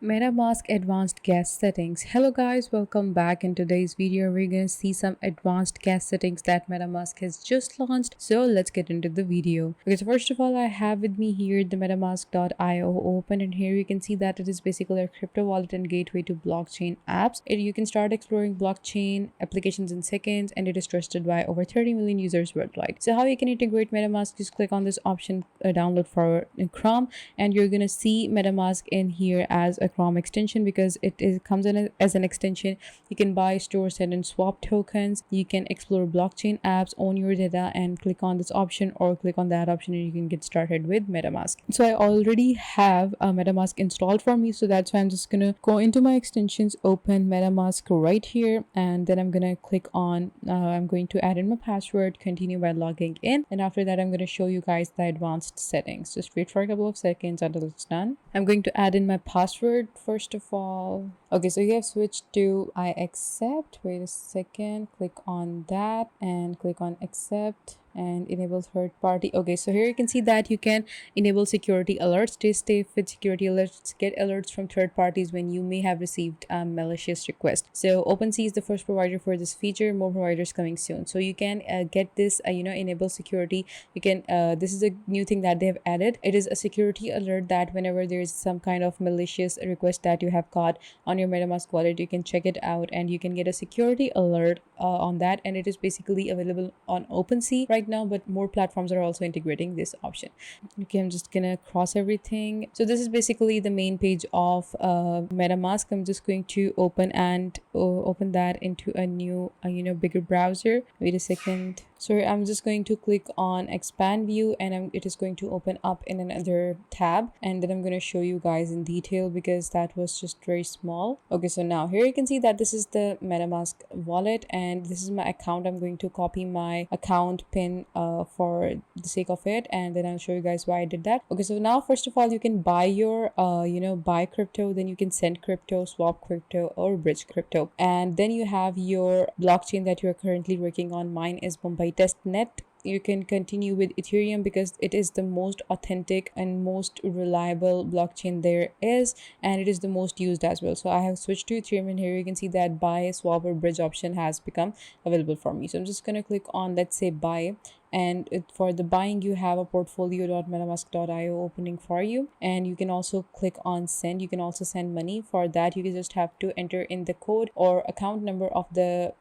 MetaMask advanced gas settings. Hello guys, welcome back. In today's video we're going to see some advanced gas settings that MetaMask has just launched. So let's get into the video. Okay, so first of all, I have with me here the metamask.io open, and here you can see that it is basically a crypto wallet and gateway to blockchain apps. You can start exploring blockchain applications in seconds, and it is trusted by over 30 million users worldwide. So how you can integrate MetaMask, just click on this option, download for Chrome, and you're going to see MetaMask in here as a Chrome extension because comes in as an extension. You can buy, store, send, and swap tokens. You can explore blockchain apps, own your data, and click on this option or click on that option, and you can get started with MetaMask. So I already have a MetaMask installed for me, so that's why I'm just gonna go into my extensions, open MetaMask right here, and then I'm gonna click on I'm going to add in my password, continue by logging in, and after that I'm going to show you guys the advanced settings. Just wait for a couple of seconds until it's done. I'm going to add in my password first of all. Okay, so you have switched to I accept. Wait a second, click on that and click on accept and enable third party. Okay, so here you can see that you can enable security alerts. Stay safe with security alerts. Get alerts from third parties when you may have received a malicious request. So OpenSea is the first provider for this feature. More providers coming soon. So you can get this enable security. You can this is a new thing that they have added. It is a security alert that whenever there is some kind of malicious request that you have got on your MetaMask wallet, you can check it out and you can get a security alert on that, and it is basically available on OpenSea right now, but more platforms are also integrating this option. Okay, I'm just gonna cross everything. So this is basically the main page of MetaMask. I'm just going to open that into a new bigger browser. Wait a second. So I'm just going to click on expand view, and it is going to open up in another tab, and then I'm going to show you guys in detail because that was just very small. Okay, so now here you can see that this is the MetaMask wallet and this is my account. I'm going to copy my account pin for the sake of it, and then I'll show you guys why I did that. Okay, so now first of all, you can buy your buy crypto, then you can send crypto, swap crypto, or bridge crypto, and then you have your blockchain that you're currently working on. Mine is Bombay testnet. You can continue with Ethereum because it is the most authentic and most reliable blockchain there is, and it is the most used as well. So I have switched to Ethereum, and here you can see that buy, swap, or bridge option has become available for me. So I'm just going to click on, let's say, buy, and for the buying you have a portfolio.metamask.io opening for you, and you can also click on send. You can also send money. For that you can just have to enter in the code or account number of the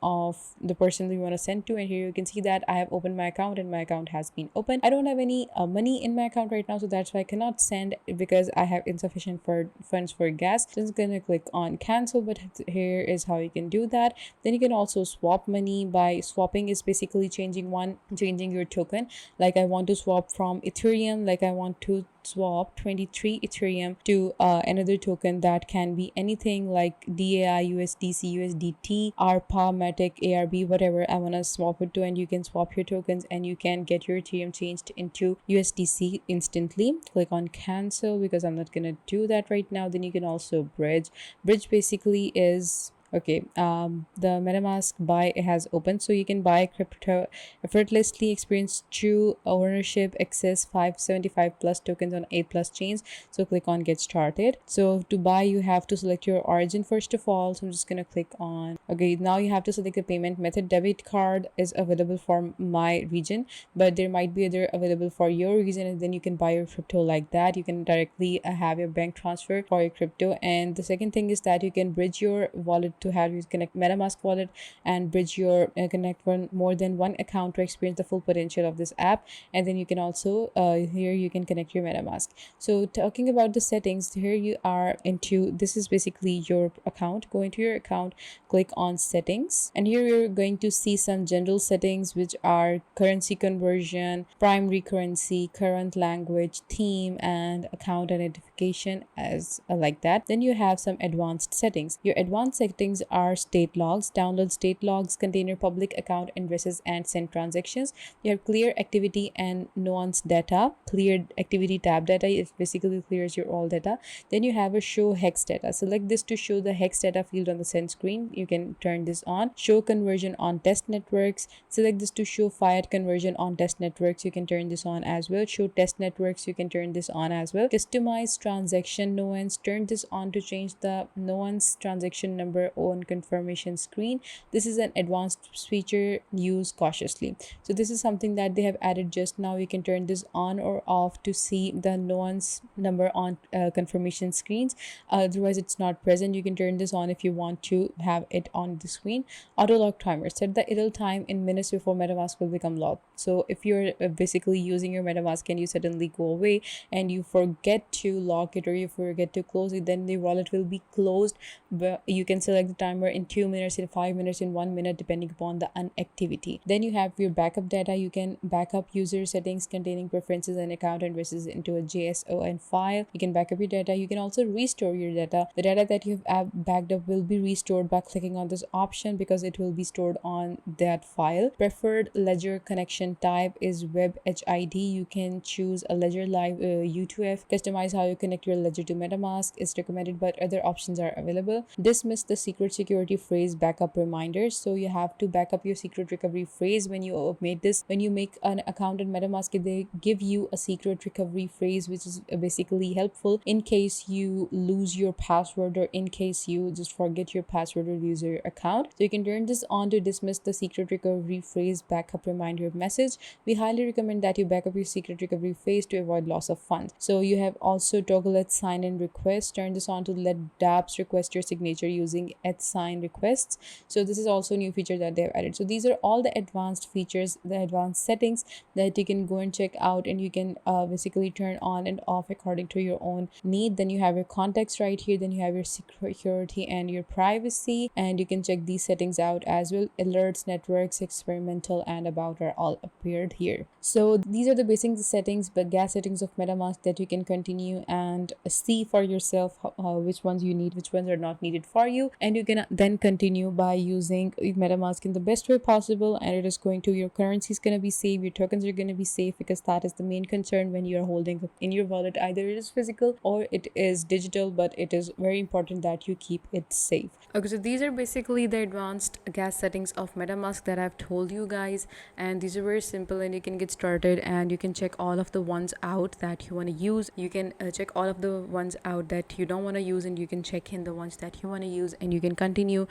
of the person that you want to send to, and here you can see that I have opened my account and my account has been opened. I don't have any money in my account right now, so that's why I cannot send because I have insufficient funds for gas. Just gonna click on cancel, but here is how you can do that. Then you can also swap money. By swapping is basically changing your token. Like I want to swap from Ethereum, like I want to swap 23 Ethereum to another token that can be anything like DAI, USDC, USDT, ARPA, Matic, ARB, whatever I want to swap it to, and you can swap your tokens and you can get your Ethereum changed into USDC instantly. Click on cancel because I'm not gonna do that right now. Then you can also bridge. Bridge basically is okay, the MetaMask buy has opened, so you can buy crypto effortlessly, experience true ownership, access 575 plus tokens on 8 plus chains. So click on get started. So to buy you have to select your origin first of all, so I'm just gonna click on, okay, now you have to select the payment method. Debit card is available for my region, but there might be other available for your region, and then you can buy your crypto like that. You can directly have your bank transfer for your crypto. And the second thing is that you can bridge your wallet to have you connect MetaMask wallet and bridge your connect more than one account to experience the full potential of this app. And then you can also here you can connect your MetaMask. So talking about the settings, here you are into, this is basically your account. Go into your account, click on settings, and here you're going to see some general settings which are currency conversion, primary currency, current language, theme, and account identification as like that. Then you have some advanced settings. Your advanced settings settings are state logs. Download state logs, contain your public account addresses and send transactions. You have clear activity and nuance data. Clear activity tab data, it basically clears your all data. Then you have a show hex data. Select this to show the hex data field on the send screen. You can turn this on. Show conversion on test networks. Select this to show fiat conversion on test networks. You can turn this on as well. Show test networks. You can turn this on as well. Customize transaction nuance. Turn this on to change the nuance transaction number on confirmation screen. This is an advanced feature. Use cautiously. So this is something that they have added just now. You can turn this on or off to see the nuance number on confirmation screens. Otherwise it's not present. You can turn this on if you want to have it on the screen. Auto lock timer. Set the idle time in minutes before MetaMask will become locked. So if you're basically using your MetaMask and you suddenly go away and you forget to lock it or you forget to close it, then the wallet will be closed. But you can select the timer in 2 minutes, in 5 minutes, in 1 minute, depending upon the inactivity. Then you have your backup data. You can back up user settings containing preferences and account addresses into a JSON file. You can back up your data. You can also restore your data. The data that you've backed up will be restored by clicking on this option because it will be stored on that file. Preferred ledger connection type is WebHID. You can choose a ledger live U2F. Customize how you connect your ledger to MetaMask is recommended, but other options are available. Dismiss the secret security phrase backup reminders. So you have to back up your secret recovery phrase when you made this. When you make an account in MetaMask, they give you a secret recovery phrase, which is basically helpful in case you lose your password or in case you just forget your password or lose your account. So you can turn this on to dismiss the secret recovery phrase backup reminder message. We highly recommend that you back up your secret recovery phrase to avoid loss of funds. So you have also toggle at sign in request. Turn this on to let dApps request your signature using at sign requests. So this is also a new feature that they have added. So these are all the advanced features, the advanced settings that you can go and check out, and you can basically turn on and off according to your own need. Then you have your context right here. Then you have your security and your privacy, and you can check these settings out as well. Alerts, networks, experimental, and about are all appeared here. So these are the basic settings, but gas settings of MetaMask that you can continue and see for yourself which ones you need, which ones are not needed for you, and you can then continue by using MetaMask in the best way possible. And it is going to, your currency is going to be safe, your tokens are going to be safe, because that is the main concern when you are holding in your wallet. Either it is physical or it is digital, but it is very important that you keep it safe. Okay, so these are basically the advanced gas settings of MetaMask that I've told you guys, and these are very simple and you can get started and you can check all of the ones out that you want to use. You can check all of the ones out that you don't want to use, and you can check in the ones that you want to use, and you can continue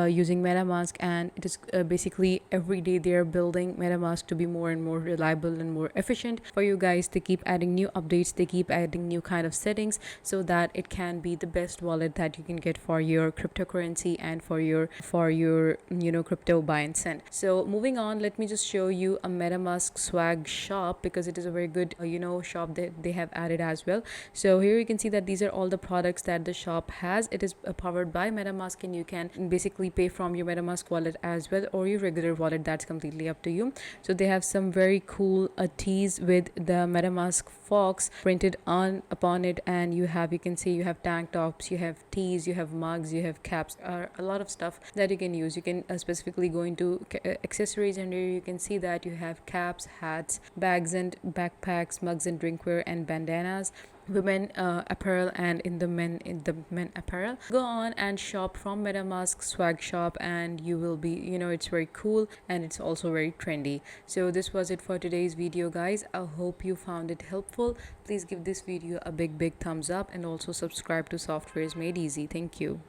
using MetaMask. And it is basically every day they're building MetaMask to be more and more reliable and more efficient for you guys. They keep adding new updates, they keep adding new kind of settings so that it can be the best wallet that you can get for your cryptocurrency and for your crypto buy and send. So moving on, let me just show you a MetaMask swag shop, because it is a very good shop that they have added as well. So here you can see that these are all the products that the shop has. It is powered by MetaMask, and you can basically pay from your MetaMask wallet as well, or your regular wallet. That's completely up to you. So they have some very cool tees with the MetaMask fox printed on upon it, and you can see you have tank tops, you have tees, you have mugs, you have caps, a lot of stuff that you can use. You can specifically go into accessories, and here you can see that you have caps, hats, bags and backpacks, mugs and drinkware, and bandanas, women apparel, and in the men apparel. Go on and shop from MetaMask swag shop, and you will be it's very cool and it's also very trendy. So this was it for today's video, guys. I hope you found it helpful. Please give this video a big thumbs up, and also subscribe to Softwares Made Easy. Thank you.